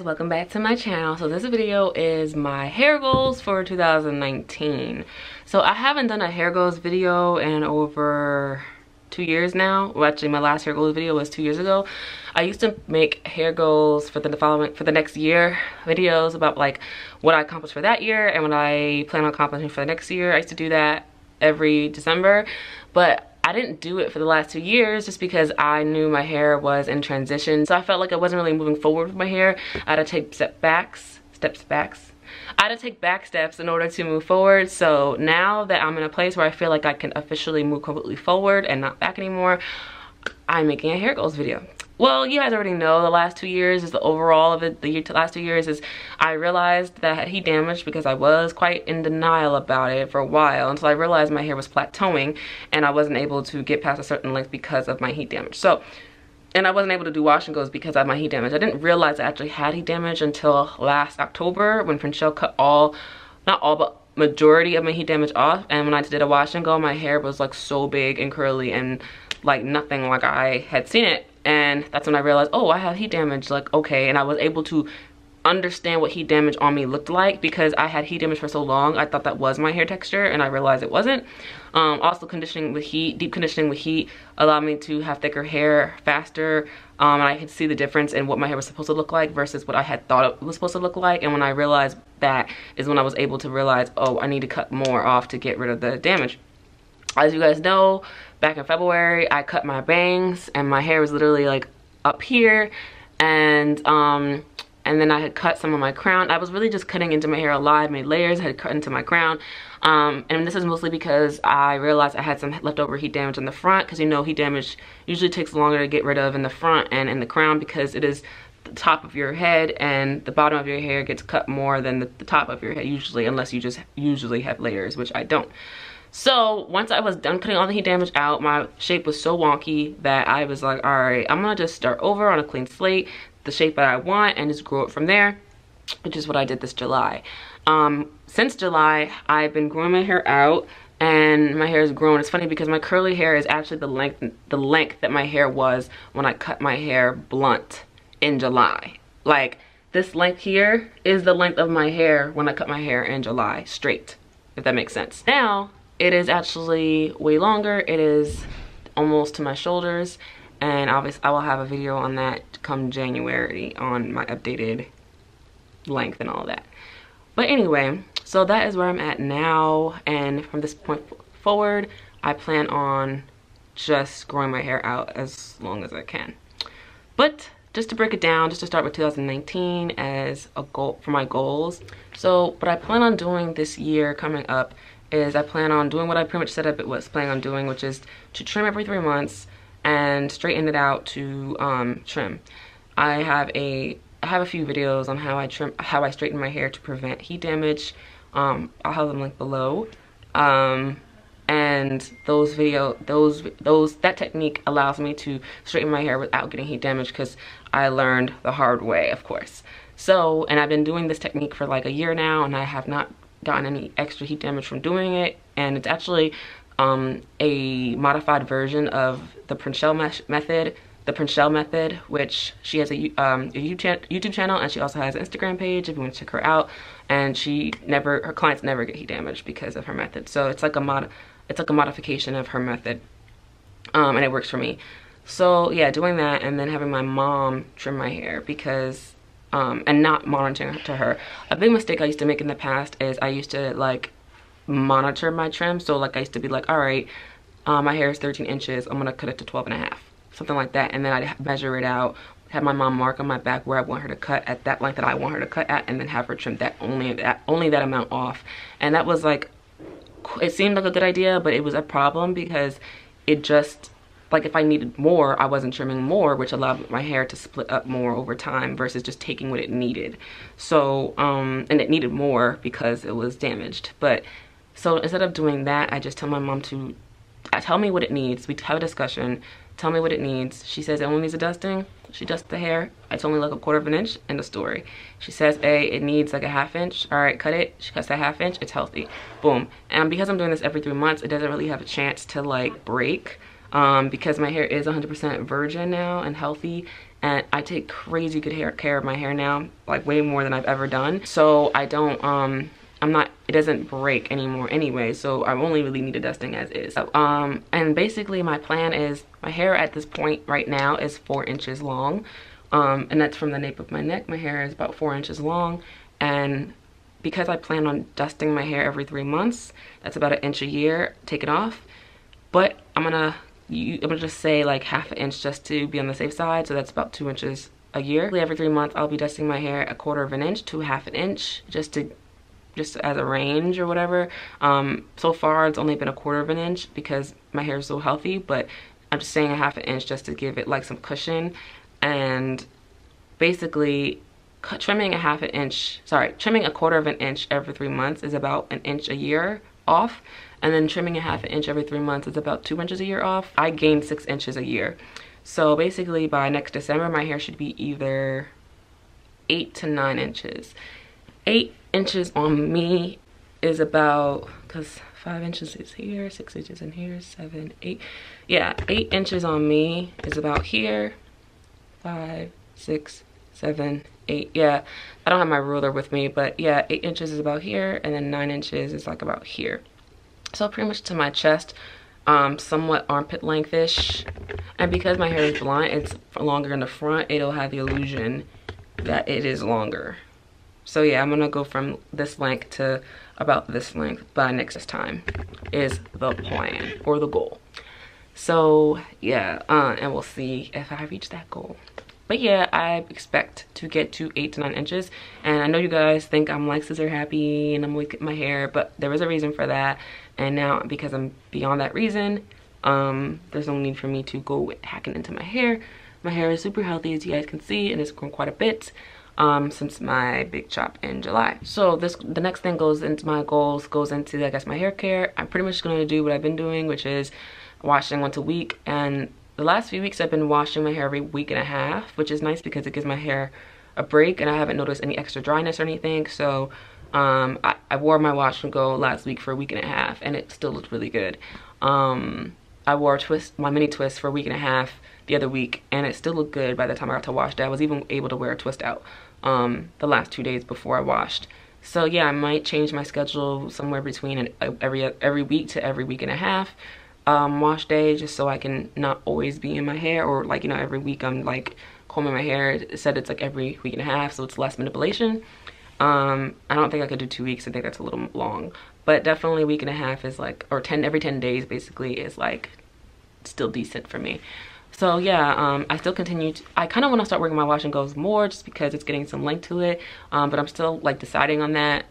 guys, welcome back to my channel. So this video is my hair goals for 2019. So I haven't done a hair goals video in over 2 years now. Well, actually my last hair goals video was 2 years ago. I used to make hair goals for the next year videos about like what I accomplished for that year and what I plan on accomplishing for the next year. I used to do that every December, but I didn't do it for the last 2 years just because I knew my hair was in transition. So I felt like I wasn't really moving forward with my hair. I had to take I had to take back steps in order to move forward. So now that I'm in a place where I feel like I can officially move completely forward and not back anymore, I'm making a hair goals video. Well, you guys already know the last 2 years is the overall of it. The last 2 years is I realized that I had heat damage because I was quite in denial about it for a while until I realized my hair was plateauing and I wasn't able to get past a certain length because of my heat damage. So, and I wasn't able to do wash and goes because of my heat damage. I didn't realize I actually had heat damage until last October when Fenty cut not all, but majority of my heat damage off. And when I did a wash and go, my hair was like so big and curly and like nothing like I had seen it. And that's when I realized, oh, I have heat damage, like, okay. And I was able to understand what heat damage on me looked like because I had heat damage for so long. I thought that was my hair texture and I realized it wasn't. Also conditioning with heat, deep conditioning with heat allowed me to have thicker hair faster. And I could see the difference in what my hair was supposed to look like versus what I had thought it was supposed to look like. And when I realized that is when I was able to realize, oh, I need to cut more off to get rid of the damage. As you guys know, back in February, I cut my bangs and my hair was literally like up here, and then I had cut some of my crown. I was really just cutting into my hair a lot. I made layers, I had cut into my crown. And this is mostly because I realized I had some leftover heat damage in the front, because you know heat damage usually takes longer to get rid of in the front and in the crown because it is the top of your head and the bottom of your hair gets cut more than the top of your head usually, unless you just usually have layers, which I don't. So once I was done cutting all the heat damage out, my shape was so wonky that I was like, all right, I'm gonna just start over on a clean slate, the shape that I want, and just grow it from there, which is what I did this July. Since July, I've been growing my hair out and my hair has grown. It's funny because my curly hair is actually the length that my hair was when I cut my hair blunt in July. Like this length here is the length of my hair when I cut my hair in July, straight, if that makes sense. Now, it is actually way longer. It is almost to my shoulders, and obviously I will have a video on that come January on my updated length and all that. But anyway, so that is where I'm at now, and from this point forward, I plan on just growing my hair out as long as I can. But just to break it down, just to start with 2019 as a goal for my goals. So what I plan on doing this year coming up is I plan on doing what I pretty much said I was planning on doing, which is to trim every 3 months and straighten it out to trim. I have a few videos on how I straighten my hair to prevent heat damage. I'll have them linked below. And that technique allows me to straighten my hair without getting heat damage because I learned the hard way, of course. So, and I've been doing this technique for like a year now, and I have not gotten any extra heat damage from doing it. And it's actually a modified version of the Fenty method, which she has a YouTube channel, and she also has an Instagram page if you want to check her out. And her clients never get heat damage because of her method. So it's like a modification of her method, and it works for me. So yeah, doing that and then having my mom trim my hair because and not monitoring to her. A big mistake I used to make in the past is I used to like monitor my trim. So like I used to be like, all right, my hair is 13 inches, I'm gonna cut it to 12.5, something like that, and then I'd measure it out, have my mom mark on my back where I want her to cut at that length that I want her to cut at, and then have her trim that only that amount off. And that was like, it seemed like a good idea, but it was a problem because it just, like if I needed more, I wasn't trimming more, which allowed my hair to split up more over time versus just taking what it needed. So, and it needed more because it was damaged. But, so instead of doing that, I just tell my mom to tell me what it needs. We have a discussion, tell me what it needs. She says it only needs a dusting. She dusts the hair. It's only like a 1/4 inch, end of story. She says, hey, it needs like a 1/2 inch. All right, cut it. She cuts that 1/2 inch, it's healthy. Boom. And because I'm doing this every 3 months, it doesn't really have a chance to like break. Because my hair is 100% virgin now and healthy, and I take crazy good care of my hair now, like way more than I've ever done. So I don't it doesn't break anymore anyway, so I only really need a dusting as is. So, and basically my plan is, my hair at this point right now is 4 inches long, and that's from the nape of my neck. My hair is about 4 inches long, and because I plan on dusting my hair every 3 months, that's about 1 inch a year, take it off. But I'm gonna just say like 1/2 inch just to be on the safe side, so that's about 2 inches a year. Every 3 months I'll be dusting my hair 1/4 inch to 1/2 inch, just as a range or whatever. So far it's only been 1/4 inch because my hair is so healthy, but I'm just saying 1/2 inch just to give it like some cushion. And basically trimming 1/2 inch, trimming 1/4 inch every 3 months is about 1 inch a year off, and then trimming 1/2 inch every 3 months is about 2 inches a year off. I gained 6 inches a year. So basically by next December my hair should be either 8 to 9 inches. 8 inches on me is about, because 5 inches is here, 6 inches in here, 7, 8. Yeah, 8 inches on me is about here. 5, 6, 7, 8. Yeah, I don't have my ruler with me, but yeah, 8 inches is about here, and then 9 inches is like about here. So pretty much to my chest, somewhat armpit length-ish. And because my hair is blonde, it's longer in the front, it'll have the illusion that it is longer. So yeah, I'm gonna go from this length to about this length by next time is the plan or the goal. So yeah, and we'll see if I reach that goal. But yeah, I expect to get to 8 to 9 inches. And I know you guys think I'm like scissor happy and I'm with my hair, but there is a reason for that. And now because I'm beyond that reason, there's no need for me to go hacking into my hair. My hair is super healthy, as you guys can see, and it's grown quite a bit since my big chop in July. So the next thing goes into my goals, goes into, I guess, my hair care. I'm pretty much gonna do what I've been doing, which is washing once a week. And the last few weeks I've been washing my hair every 1.5 weeks, which is nice because it gives my hair a break and I haven't noticed any extra dryness or anything. So I wore my wash and go last week for 1.5 weeks and it still looked really good. I wore my mini twist for 1.5 weeks the other week and it still looked good by the time I got to wash it. I was even able to wear a twist out the last 2 days before I washed. So yeah, I might change my schedule somewhere between every week to every 1.5 weeks wash day, just so I can not always be in my hair, or like, you know, every week I'm like combing my hair. It said it's like every 1.5 weeks, so it's less manipulation. I don't think I could do 2 weeks. I think that's a little long, but definitely 1.5 weeks is like, or every 10 days basically is like still decent for me. So yeah, I still continue to, I kind of want to start working my wash and goes more just because it's getting some length to it, but I'm still like deciding on that.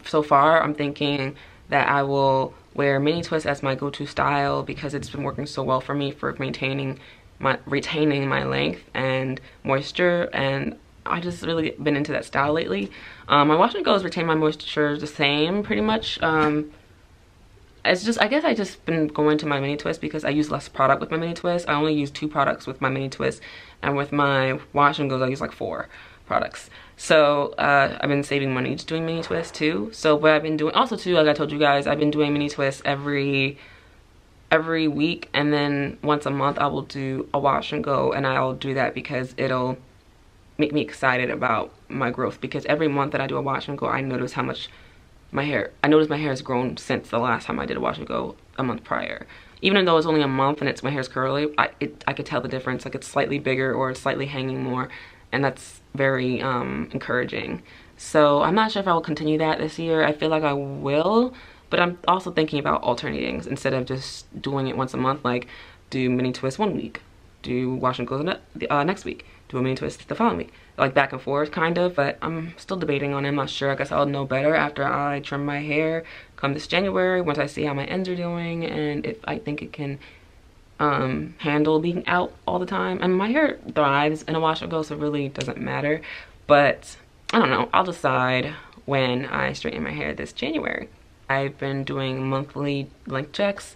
So far I'm thinking that I will wear mini twist as my go-to style because it's been working so well for me for retaining my length and moisture, and I just really been into that style lately. My wash and goes retain my moisture the same pretty much. It's just, I guess I just been going to my mini twist because I use less product with my mini twist. I only use 2 products with my mini twist, and with my wash and goes I use like 4 products. So I've been saving money just doing mini twists too. So what I've been doing also too, like I told you guys, I've been doing mini twists every week, and then once a month I will do a wash and go, and I'll do that because it'll make me excited about my growth, because every month that I do a wash and go I notice how much my hair has grown since the last time I did a wash and go a month prior. Even though it's only a month and my hair's curly, I could tell the difference. Like it's slightly bigger or it's slightly hanging more, and that's very encouraging. So I'm not sure if I will continue that this year. I feel like I will, but I'm also thinking about alternating instead of just doing it once a month. Like do mini twist 1 week, do wash and go next week, do a mini twist the following week, like back and forth kind of. But I'm still debating on it. I'm not sure. I guess I'll know better after I trim my hair come this January, once I see how my ends are doing and if I think it can handle being out all the time. And my hair thrives in a wash and go, so it really doesn't matter. But I don't know, I'll decide when I straighten my hair this January. I've been doing monthly length checks.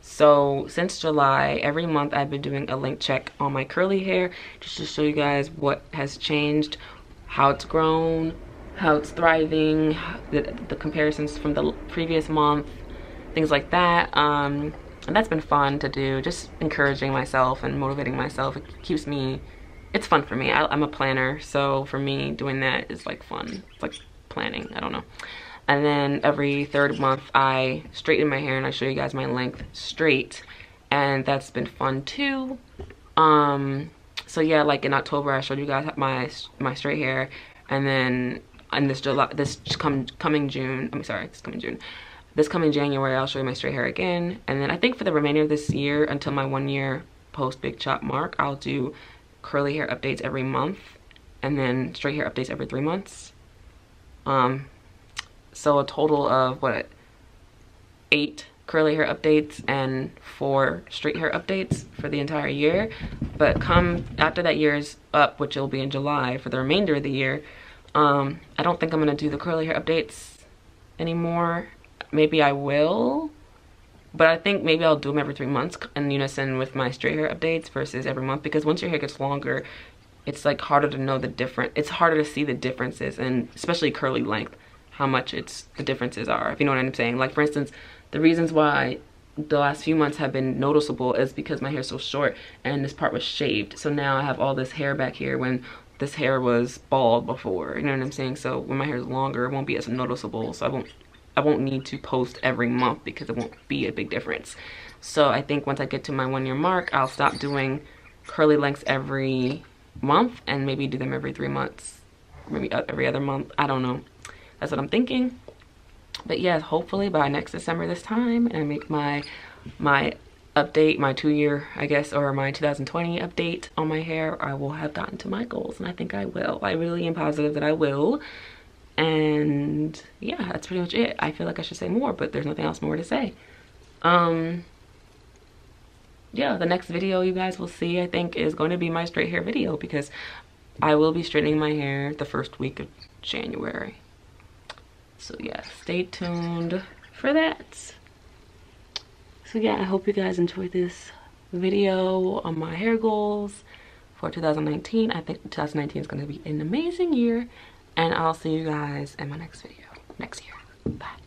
So since July, every month I've been doing a length check on my curly hair just to show you guys what has changed, how it's grown, how it's thriving, the comparisons from the previous month, things like that. And that's been fun to do, just encouraging myself and motivating myself. It keeps me, it's fun for me. I'm a planner, so for me doing that is like fun. It's like planning, I don't know. And then every third month I straighten my hair and I show you guys my length straight, and that's been fun too. So yeah, like in October I showed you guys my straight hair, and then in this coming January I'll show you my straight hair again. And then I think for the remainder of this year, until my 1 year post big chop mark, I'll do curly hair updates every month and then straight hair updates every 3 months. So a total of what, 8 curly hair updates and 4 straight hair updates for the entire year. But come after that year is up, which will be in July, for the remainder of the year, I don't think I'm gonna do the curly hair updates anymore. Maybe I will, but I think maybe I'll do them every 3 months in unison with my straight hair updates versus every month, because once your hair gets longer, it's like harder to know the difference. It's harder to see the differences, and especially curly length, how much the differences are, if you know what I'm saying. Like for instance, the reasons why the last few months have been noticeable is because my hair's so short and this part was shaved. So now I have all this hair back here when this hair was bald before, you know what I'm saying? So when my hair is longer, it won't be as noticeable. So I won't need to post every month because it won't be a big difference. So I think once I get to my 1 year mark, I'll stop doing curly lengths every month and maybe do them every 3 months, maybe every other month. I don't know. That's what I'm thinking. But yeah, hopefully by next December this time, and I make my update, my 2 year, I guess, or my 2020 update on my hair, I will have gotten to my goals, and I think I will. I really am positive that I will. And yeah, that's pretty much it. I feel like I should say more, but there's nothing else more to say. Yeah, the next video you guys will see, I think, is going to be my straight hair video, because I will be straightening my hair the first week of January. So yeah, stay tuned for that. So yeah, I hope you guys enjoyed this video on my hair goals for 2019. I think 2019 is going to be an amazing year, and I'll see you guys in my next video next year. Bye.